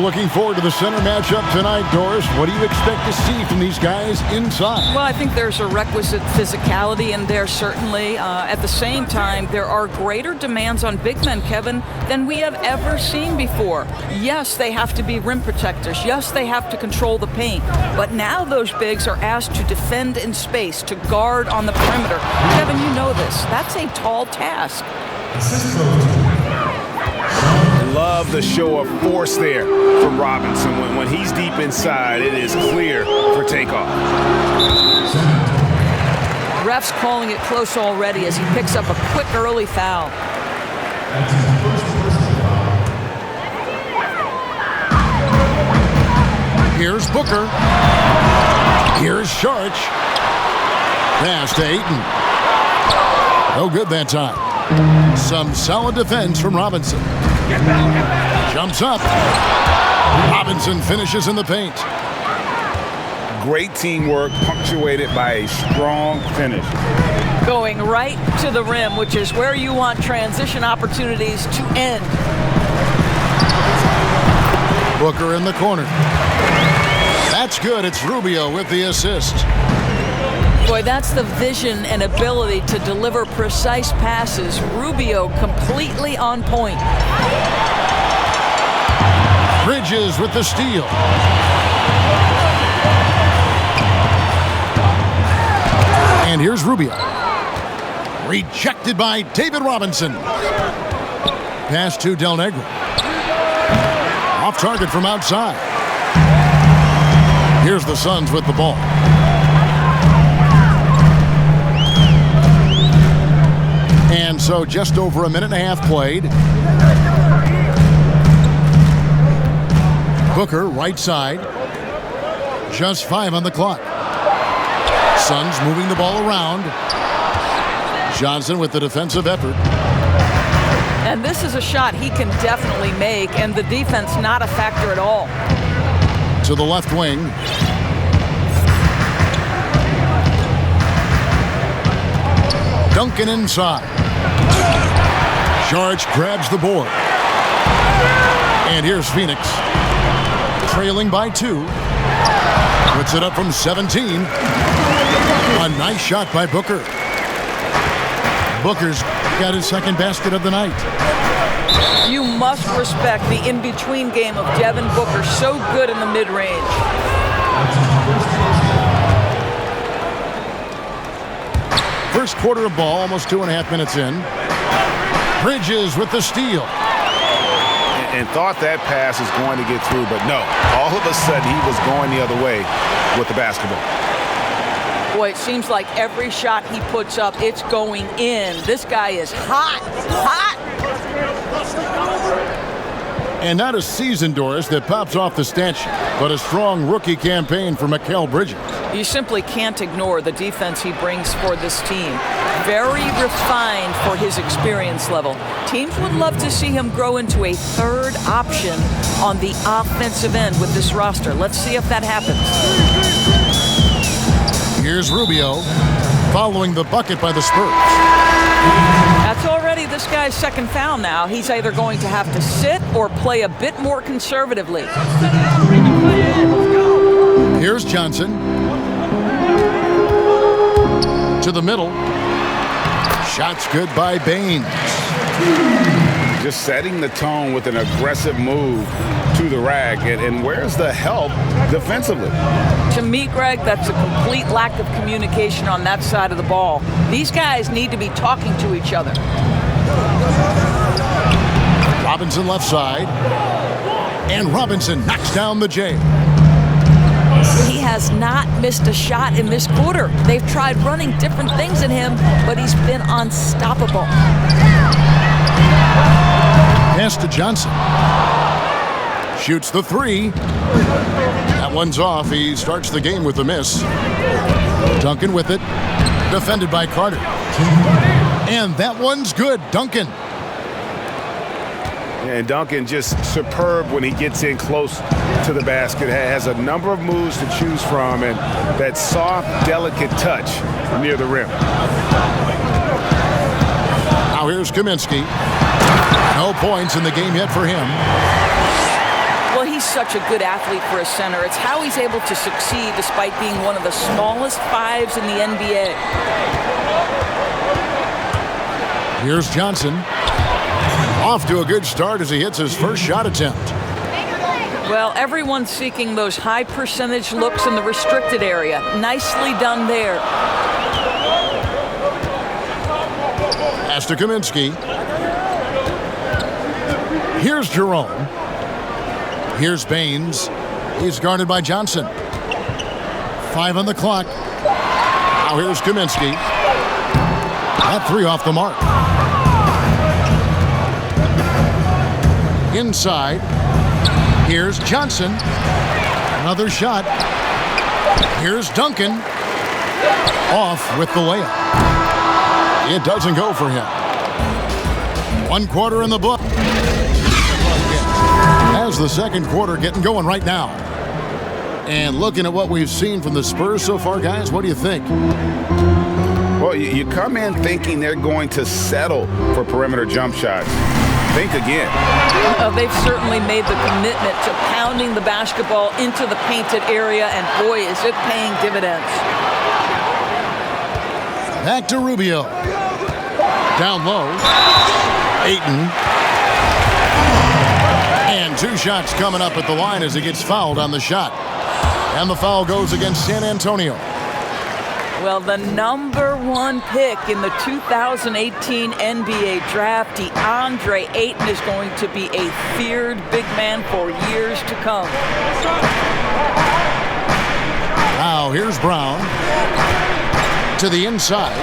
looking forward to the center matchup tonight, Doris. What do you expect to see from these guys inside? Well, I think there's a requisite physicality in there, certainly. At the same time, there are greater demands on big men, Kevin, than we have ever seen before. Yes, they have to be rim protectors. Yes, they have to control the paint. But now those bigs are asked to defend in space, to guard on the perimeter. Kevin, you know this. That's a tall task. Love the show of force there from Robinson. When he's deep inside, it is clear for takeoff. Ref's calling it close already as he picks up a quick early foul. Here's Booker. Here's Sharch. Pass to Ayton. No good that time. Some solid defense from Robinson. Jumps up. Robinson finishes in the paint. Great teamwork punctuated by a strong finish. Going right to the rim, which is where you want transition opportunities to end. Booker in the corner. That's good. It's Rubio with the assist. Boy, that's the vision and ability to deliver precise passes. Rubio completely on point. Bridges with the steal. And here's Rubio. Rejected by David Robinson. Pass to Del Negro. Off target from outside. Here's the Suns with the ball. And so just over a minute and a half played. Booker, right side. Just 5 on the clock. Suns moving the ball around. Johnson with the defensive effort. And this is a shot he can definitely make, and the defense not a factor at all. To the left wing. Duncan inside. Sharch grabs the board. And here's Phoenix. Trailing by 2. Puts it up from 17. A nice shot by Booker. Booker's got his second basket of the night. You must respect the in-between game of Devin Booker. So good in the mid-range. First quarter of ball, almost 2.5 minutes in. Bridges with the steal. And thought that pass was going to get through, but no. All of a sudden, he was going the other way with the basketball. Boy, it seems like every shot he puts up, it's going in. This guy is hot, hot. And not a season, Doris, that pops off the stat sheet, but a strong rookie campaign for Mikal Bridges. You simply can't ignore the defense he brings for this team. Very refined for his experience level. Teams would love to see him grow into a third option on the offensive end with this roster. Let's see if that happens. Here's Rubio following the bucket by the Spurs. That's already this guy's second foul now. He's either going to have to sit or play a bit more conservatively. Here's Johnson. To the middle. Shots good by Baines. Just setting the tone with an aggressive move to the rack. And where's the help defensively? To me, Greg, that's a complete lack of communication on that side of the ball. These guys need to be talking to each other. Robinson left side. And Robinson knocks down the J. He has not missed a shot in this quarter. They've tried running different things at him, but he's been unstoppable. Pass to Johnson. Shoots the 3. That one's off. He starts the game with a miss. Duncan with it. Defended by Carter. And that one's good. Duncan. And Duncan just superb when he gets in close to the basket. Has a number of moves to choose from, and that soft, delicate touch near the rim. Now here's Kaminsky. No points in the game yet for him. Well, he's such a good athlete for a center. It's how he's able to succeed despite being one of the smallest fives in the NBA. Here's Johnson. Off to a good start as he hits his first shot attempt. Well, everyone's seeking those high percentage looks in the restricted area. Nicely done there. Pass to Kaminsky. Here's Jerome. Here's Baines. He's guarded by Johnson. 5 on the clock. Now here's Kaminsky. That 3 off the mark. Inside. Here's Johnson. Another shot. Here's Duncan. Off with the layup. It doesn't go for him. 1 quarter in the book. As the second quarter getting going right now. And looking at what we've seen from the Spurs so far, guys, what do you think? Well, you come in thinking they're going to settle for perimeter jump shots. Think again. They've certainly made the commitment to pounding the basketball into the painted area, and boy, is it paying dividends. Back to Rubio. Down low. Ayton. And 2 shots coming up at the line as he gets fouled on the shot. And the foul goes against San Antonio. Well, the #1 pick in the 2018 NBA draft, DeAndre Ayton, is going to be a feared big man for years to come. Now here's Brown. To the inside.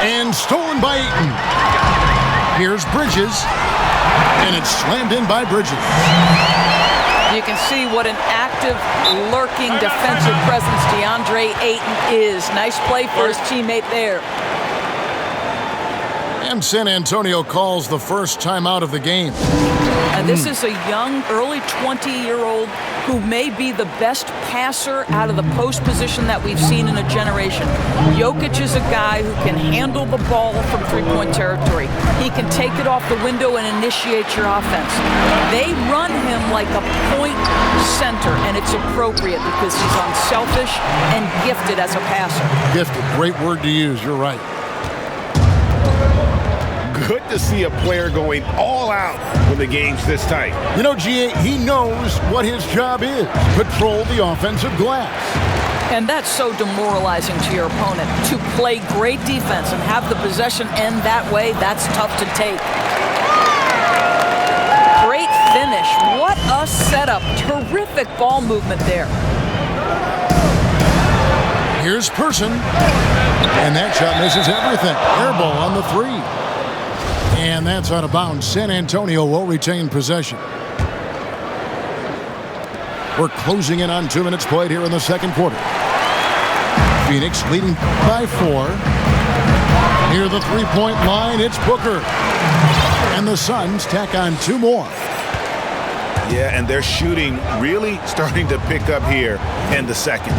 And stolen by Ayton. Here's Bridges. And it's slammed in by Bridges. You can see what an active, lurking defensive presence DeAndre Ayton is. Nice play for his teammate there. And San Antonio calls the first timeout of the game. And this is a young, early 20-year-old who may be the best passer out of the post position that we've seen in a generation. Jokic is a guy who can handle the ball from three-point territory. He can take it off the window and initiate your offense. They run him like a point center, and it's appropriate because he's unselfish and gifted as a passer. Gifted, great word to use, you're right. Good to see a player going all out when the game's this tight. You know, GA, he knows what his job is. Patrol the offensive glass. And that's so demoralizing to your opponent. To play great defense and have the possession end that way, that's tough to take. Great finish. What a setup. Terrific ball movement there. Here's Person. And that shot misses everything. Air ball on the 3. And that's out of bounds. San Antonio will retain possession. We're closing in on 2 minutes played here in the second quarter. Phoenix leading by 4. Near the three-point line, it's Booker. And the Suns tack on 2 more. Yeah, and their shooting really starting to pick up here in the second.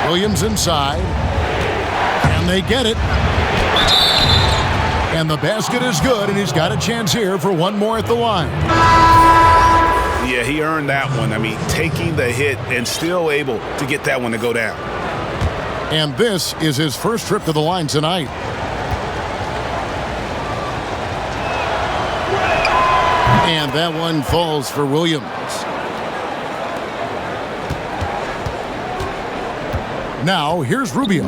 Williams inside. And they get it. And the basket is good, and he's got a chance here for 1 more at the line. Yeah, he earned that one. I mean, taking the hit and still able to get that one to go down. And this is his first trip to the line tonight. And that one falls for Williams. Now, here's Rubio.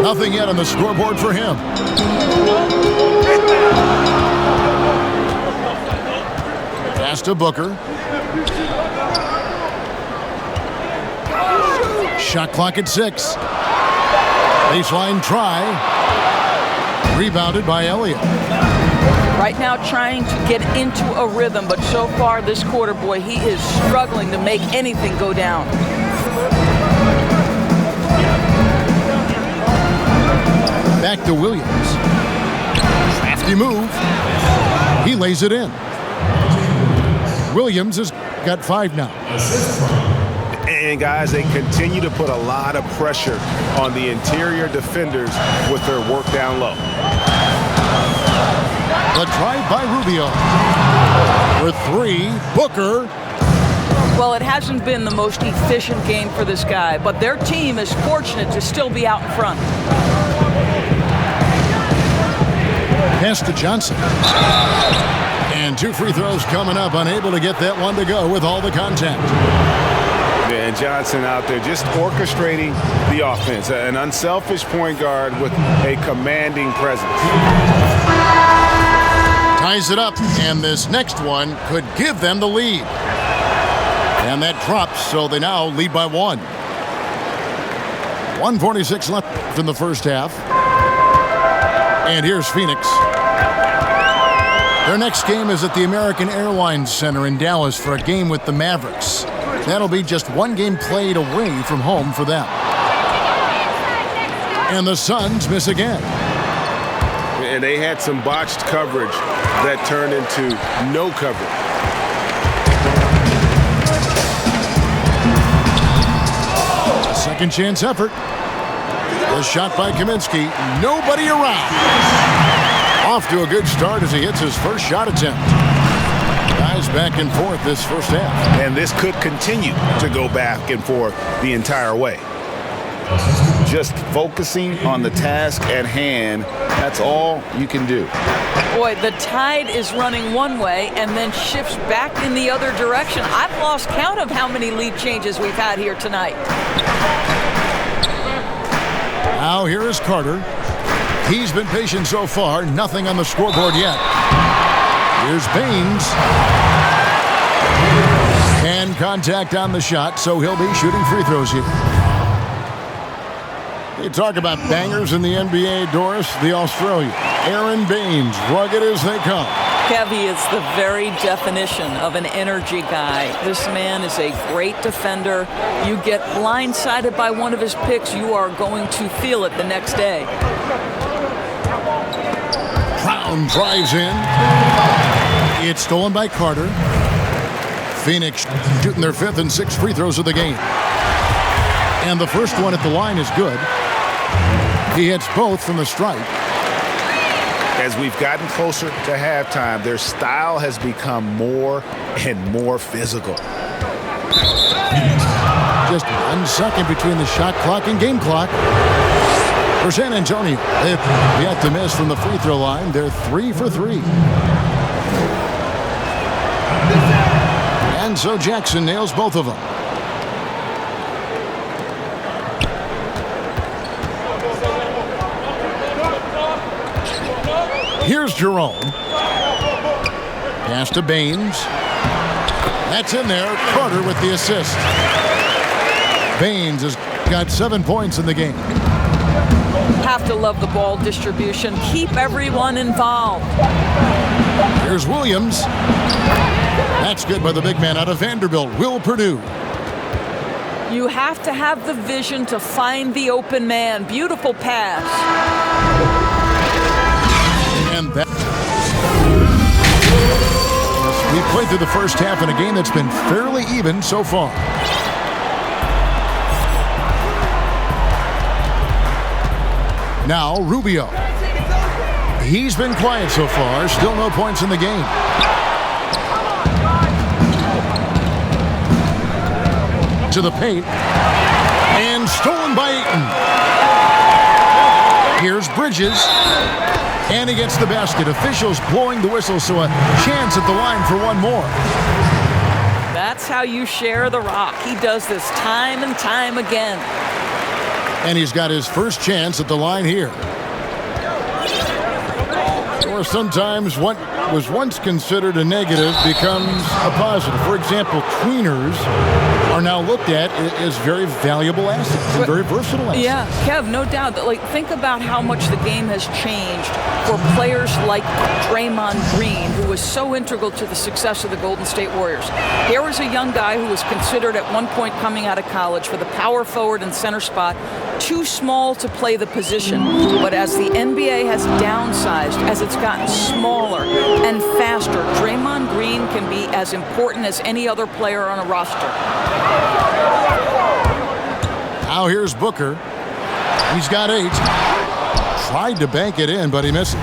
Nothing yet on the scoreboard for him. Pass to Booker. Shot clock at 6. Baseline try. Rebounded by Elliott. Right now trying to get into a rhythm, but so far this quarter, boy, he is struggling to make anything go down. Back to Williams. Crafty move. He lays it in. Williams has got 5 now. And guys, they continue to put a lot of pressure on the interior defenders with their work down low. The drive by Rubio. For three, Booker. Well, it hasn't been the most efficient game for this guy, but their team is fortunate to still be out in front. Pass to Johnson. And 2 free throws coming up, unable to get that one to go with all the contact. Yeah, and Johnson out there just orchestrating the offense. An unselfish point guard with a commanding presence. Ties it up, and this next one could give them the lead. And that drops, so they now lead by 1. 1:46 left in the first half. And here's Phoenix. Their next game is at the American Airlines Center in Dallas for a game with the Mavericks. That'll be just one game played away from home for them. And the Suns miss again. And they had some botched coverage that turned into no coverage. A second chance effort. The shot by Kaminsky. Nobody around. Off to a good start as he hits his first shot attempt. Guys back and forth this first half. And this could continue to go back and forth the entire way. Just focusing on the task at hand, that's all you can do. Boy, the tide is running one way and then shifts back in the other direction. I've lost count of how many lead changes we've had here tonight. Now here is Carter. He's been patient so far. Nothing on the scoreboard yet. Here's Baines. And contact on the shot, so he'll be shooting free throws here. You talk about bangers in the NBA, Doris, the Australian. Aaron Baines, rugged as they come. Kevy is the very definition of an energy guy. This man is a great defender. You get blindsided by one of his picks, you are going to feel it the next day. Brown drives in. It's stolen by Carter. Phoenix shooting their 5th and 6th free throws of the game. And the first one at the line is good. He hits both from the stripe. As we've gotten closer to halftime, their style has become more and more physical. Just 1 second between the shot clock and game clock. For San Antonio, they've yet to miss from the free throw line. They're 3 for 3. And so Jackson nails both of them. Here's Jerome. Pass to Baines. That's in there. Carter with the assist. Baines has got 7 points in the game. Have to love the ball distribution. Keep everyone involved. Here's Williams. That's good by the big man out of Vanderbilt, Will Perdue. You have to have the vision to find the open man. Beautiful pass. And that. We played through the first half in a game that's been fairly even so far. Now Rubio. He's been quiet so far. Still no points in the game. To the paint. And stolen by Ayton. Here's Bridges. And he gets the basket. Officials blowing the whistle, so a chance at the line for one more. That's how you share the rock. He does this time and time again. And he's got his first chance at the line here. Or sometimes what was once considered a negative becomes a positive. For example, tweeners are now looked at as very valuable assets and very versatile assets. Yeah, Kev, no doubt. Like, think about how much the game has changed for players like Draymond Green, who was so integral to the success of the Golden State Warriors. Here was a young guy who was considered at one point coming out of college for the power forward and center spot, too small to play the position. But as the NBA has downsized, as it's gotten smaller and faster, Draymond Green can be as important as any other player on a roster. Now here's Booker. He's got 8. Tried to bank it in, but he misses.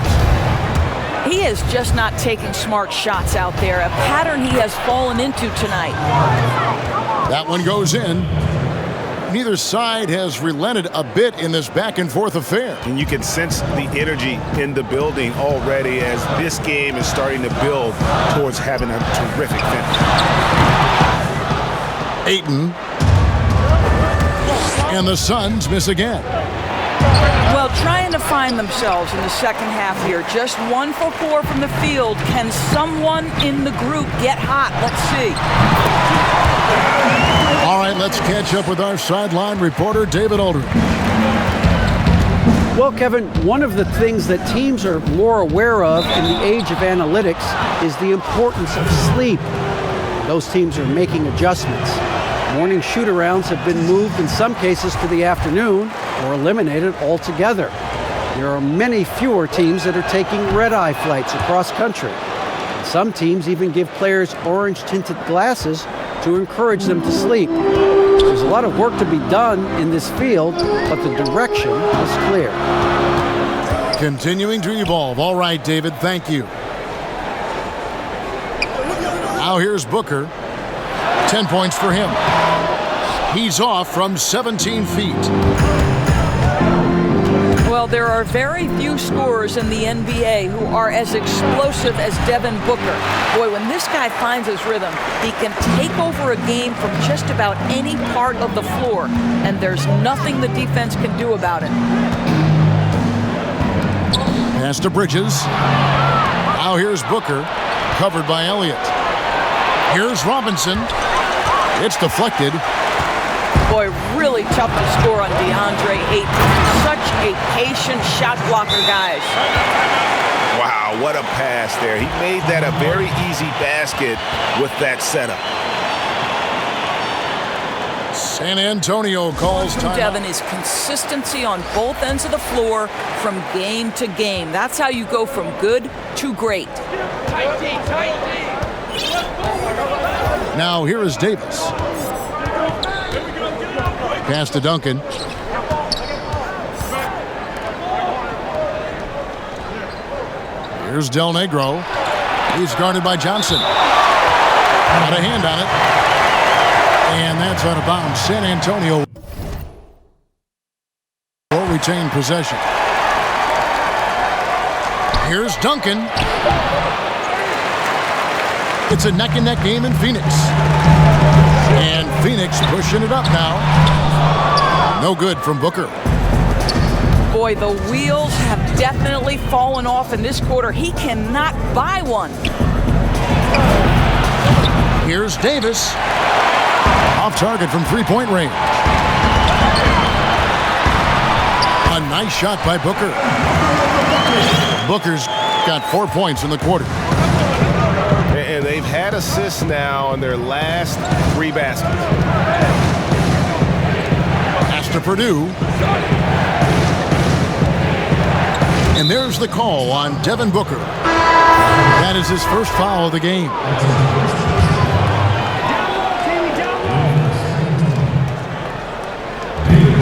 He is just not taking smart shots out there, a pattern he has fallen into tonight. That one goes in. Neither side has relented a bit in this back-and-forth affair. And you can sense the energy in the building already as this game is starting to build towards having a terrific finish. Ayton. And the Suns miss again. Well, trying to find themselves in the second half here. Just 1 for 4 from the field. Can someone in the group get hot? Let's see. All right, let's catch up with our sideline reporter, David Aldridge. Well, Kevin, one of the things that teams are more aware of in the age of analytics is the importance of sleep. Those teams are making adjustments. Morning shoot-arounds have been moved in some cases to the afternoon or eliminated altogether. There are many fewer teams that are taking red-eye flights across country. Some teams even give players orange-tinted glasses to encourage them to sleep. There's a lot of work to be done in this field, but the direction is clear. Continuing to evolve. All right, David, thank you. Now here's Booker. 10 points for him. He's off from 17 feet. Well, there are very few scorers in the NBA who are as explosive as Devin Booker. Boy, when this guy finds his rhythm, he can take over a game from just about any part of the floor, and there's nothing the defense can do about it. Pass to Bridges. Now here's Booker, covered by Elliott. Here's Robinson. It's deflected. Boy, really tough to score on DeAndre Ayton. Such a patient shot blocker, guys. Wow, what a pass there. He made that a very easy basket with that setup. San Antonio calls time. Devin, is consistency on both ends of the floor from game to game. That's how you go from good to great. Now here is Davis. Pass to Duncan. Here's Del Negro. He's guarded by Johnson. Got a hand on it. And that's out of bounds. San Antonio will retain possession. Here's Duncan. It's a neck-and-neck game in Phoenix. And Phoenix pushing it up now. No good from Booker. Boy, the wheels have definitely fallen off in this quarter. He cannot buy one. Here's Davis. Off target from three-point range. A nice shot by Booker. Booker's got 4 points in the quarter. And they've had assists now on their last 3 baskets. Pass to Purdue. And there's the call on Devin Booker. That is his first foul of the game.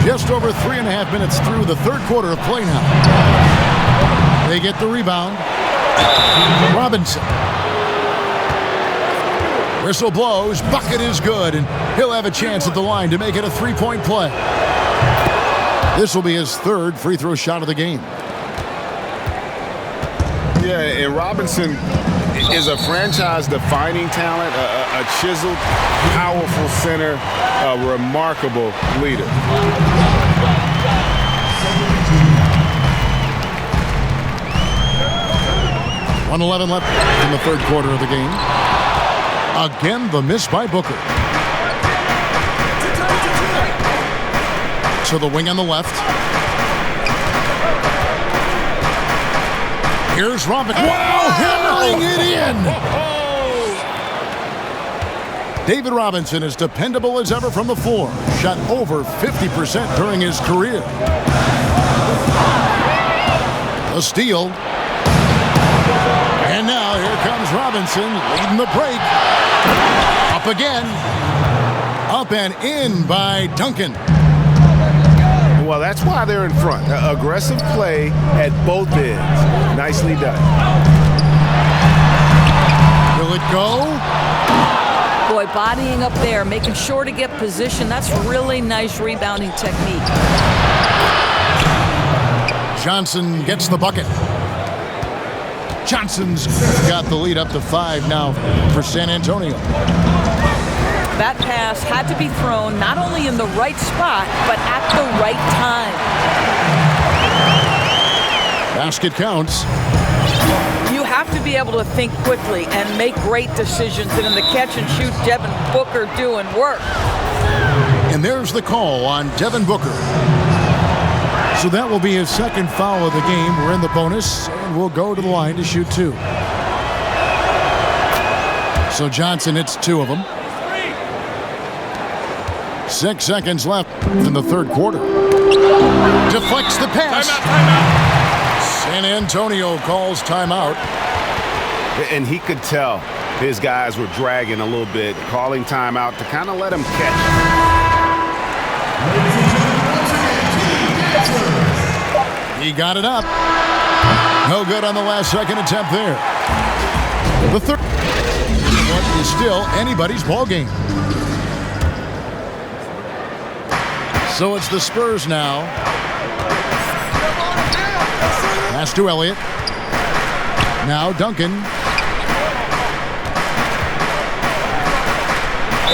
Just over 3.5 minutes through the third quarter of play now. They get the rebound. Robinson. Whistle blows, bucket is good, and he'll have a chance at the line to make it a 3-point play. This will be his third free throw shot of the game. Yeah, and Robinson is a franchise-defining talent, a chiseled, powerful center, a remarkable leader. 1:11 left in the third quarter of the game. Again, the miss by Booker. To the wing on the left. Here's Robinson. Wow, hammering it in! David Robinson is dependable as ever from the floor. Shot over 50% during his career. A steal. And now here comes Robinson leading the break. Up again. Up and in by Duncan. Well, that's why they're in front. Aggressive play at both ends. Nicely done. it go? Boy, bodying up there, making sure to get position. That's really nice rebounding technique. Johnson gets the bucket. Johnson's got the lead up to 5 now for San Antonio. That pass had to be thrown not only in the right spot, but at the right time. Basket counts. You have to be able to think quickly and make great decisions. And in the catch and shoot, Devin Booker doing work. And there's the call on Devin Booker. So that will be his second foul of the game. We're in the bonus, and we'll go to the line to shoot 2. So Johnson hits 2 of them. 6 seconds left in the third quarter. Deflects the pass. Timeout. San Antonio calls timeout. And he could tell his guys were dragging a little bit, calling timeout to kind of let him catch. He got it up. No good on the last second attempt there. The third one is still anybody's ball game. So it's the Spurs now. Pass to Elliott. Now Duncan.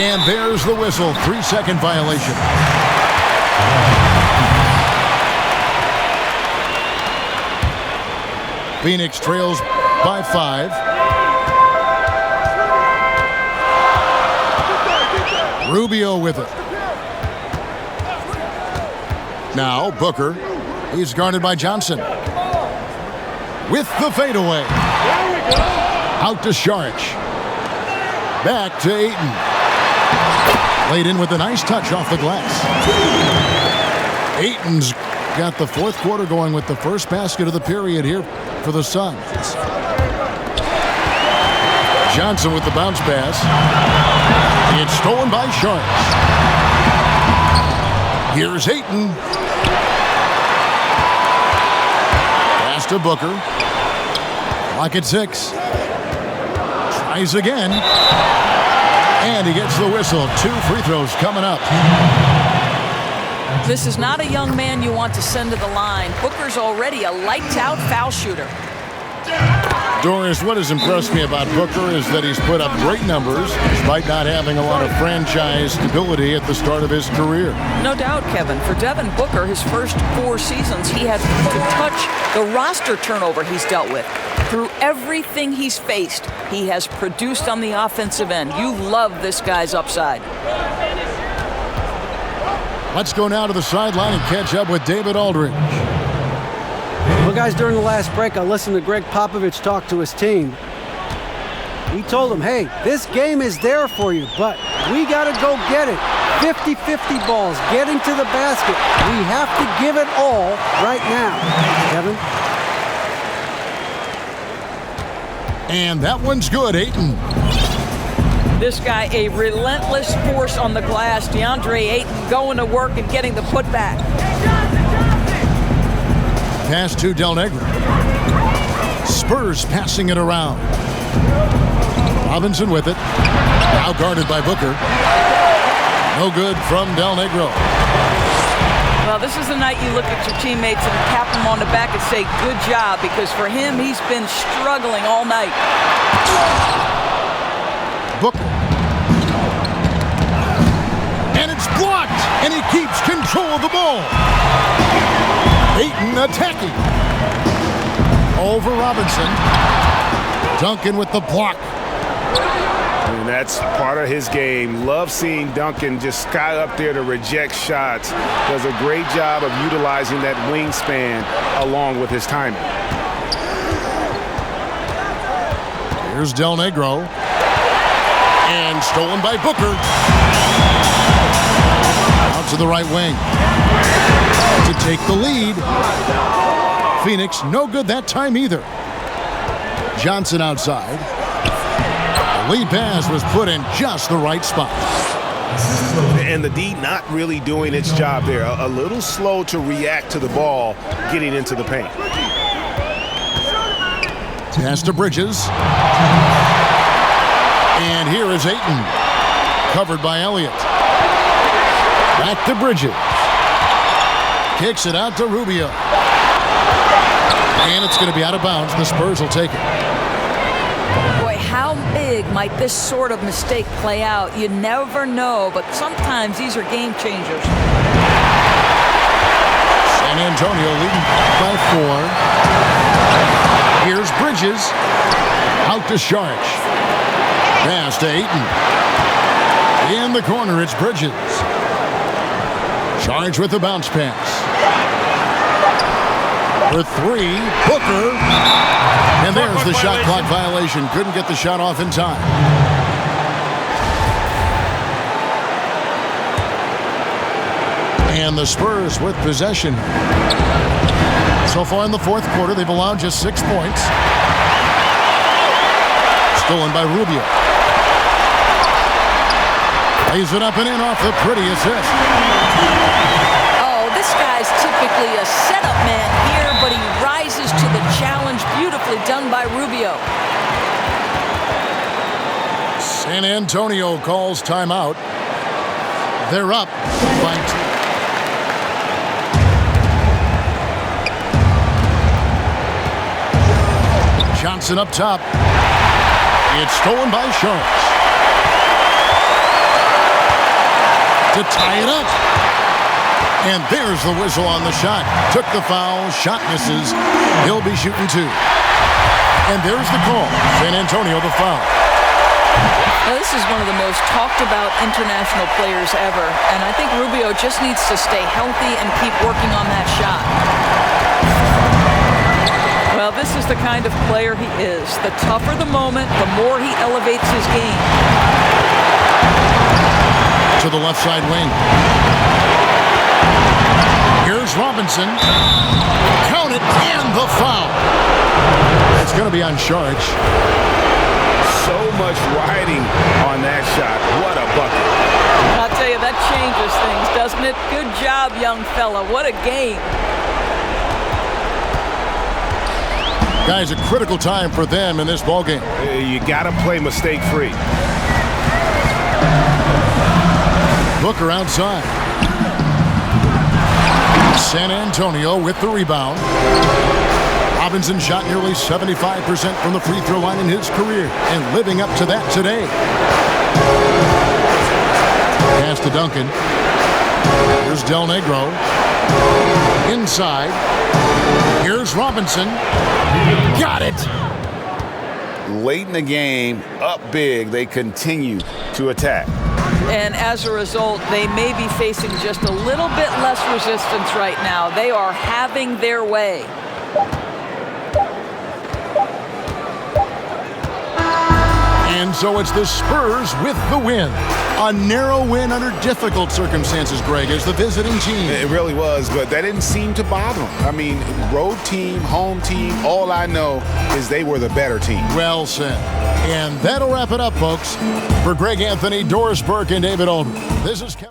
And there's the whistle. 3-second violation. Phoenix trails by 5. Rubio with it. Now Booker. He's guarded by Johnson. With the fadeaway. Out to Saric. Back to Ayton. Laid in with a nice touch off the glass. Ayton's got the fourth quarter going with the first basket of the period here for the Suns. Johnson with the bounce pass. It's stolen by Saric. Here's Ayton. Pass to Booker. Clock at 6. Tries again. And he gets the whistle. 2 free throws coming up. This is not a young man you want to send to the line. Booker's already a lights-out foul shooter. Doris, what has impressed me about Booker is that he's put up great numbers despite not having a lot of franchise stability at the start of his career. No doubt, Kevin. For Devin Booker, his first 4 seasons, he had to touch the roster turnover he's dealt with. Through everything he's faced, he has produced on the offensive end. You love this guy's upside. Let's go now to the sideline and catch up with David Aldridge. Well, guys, during the last break, I listened to Greg Popovich talk to his team. He told them, hey, this game is there for you, but we got to go get it. 50-50 balls, getting to the basket. We have to give it all right now. Kevin? And that one's good, Ayton. This guy, a relentless force on the glass. DeAndre Ayton going to work and getting the putback. Pass to Del Negro. Spurs passing it around. Robinson with it. Now guarded by Booker. No good from Del Negro. Well, this is the night you look at your teammates and tap them on the back and say, good job, because for him, he's been struggling all night. Booker. And it's blocked, and he keeps control of the ball. Ayton attacking. Over Robinson. Duncan with the block. And that's part of his game. Love seeing Duncan just sky up there to reject shots. Does a great job of utilizing that wingspan along with his timing. Here's Del Negro. And stolen by Booker. Out to the right wing. To take the lead. Phoenix, no good that time either. Johnson outside. The lead pass was put in just the right spot. And the D not really doing its job there. A little slow to react to the ball getting into the paint. Pass to Bridges. And here is Ayton. Covered by Elliott. Back to Bridges. Kicks it out to Rubio. And it's going to be out of bounds. The Spurs will take it. Boy, how big might this sort of mistake play out? You never know, but sometimes these are game changers. San Antonio leading by 4. Here's Bridges. Out to Sharch. Pass to Ayton. In the corner, it's Bridges. Sharch with the bounce pass. For 3, Booker. And there's the shot clock violation. Couldn't get the shot off in time. And the Spurs with possession. So far in the fourth quarter, they've allowed just 6 points. Stolen by Rubio. Lays it up and in off the pretty assist. Oh, this guy's typically a setup man here, but he rises to the challenge. Beautifully done by Rubio. San Antonio calls timeout. They're up by 2. Johnson up top. It's stolen by Sharch. To tie it up. And there's the whistle on the shot. Took the foul. Shot misses. He'll be shooting 2. And there's the call. San Antonio the foul. Now, this is one of the most talked about international players ever. And I think Rubio just needs to stay healthy and keep working on that shot. Well, this is the kind of player he is. The tougher the moment, the more he elevates his game. To the left side wing. Here's Robinson. Count it, and the foul. It's going to be on Sharch. So much riding on that shot. What a bucket. I'll tell you, that changes things, doesn't it? Good job, young fella. What a game. Guys, a critical time for them in this ballgame. You got to play mistake-free. Booker outside. San Antonio with the rebound. Robinson shot nearly 75% from the free throw line in his career and living up to that today. Pass to Duncan. Here's Del Negro. Inside. Here's Robinson. Got it. Late in the game, up big, they continue to attack. And as a result, they may be facing just a little bit less resistance right now. They are having their way. And so it's the Spurs with the win. A narrow win under difficult circumstances, Greg, as the visiting team. It really was, but that didn't seem to bother them. I mean, road team, home team, all I know is they were the better team. Well said. And that'll wrap it up, folks. For Greg Anthony, Doris Burke, and David Aldridge, this is Kevin.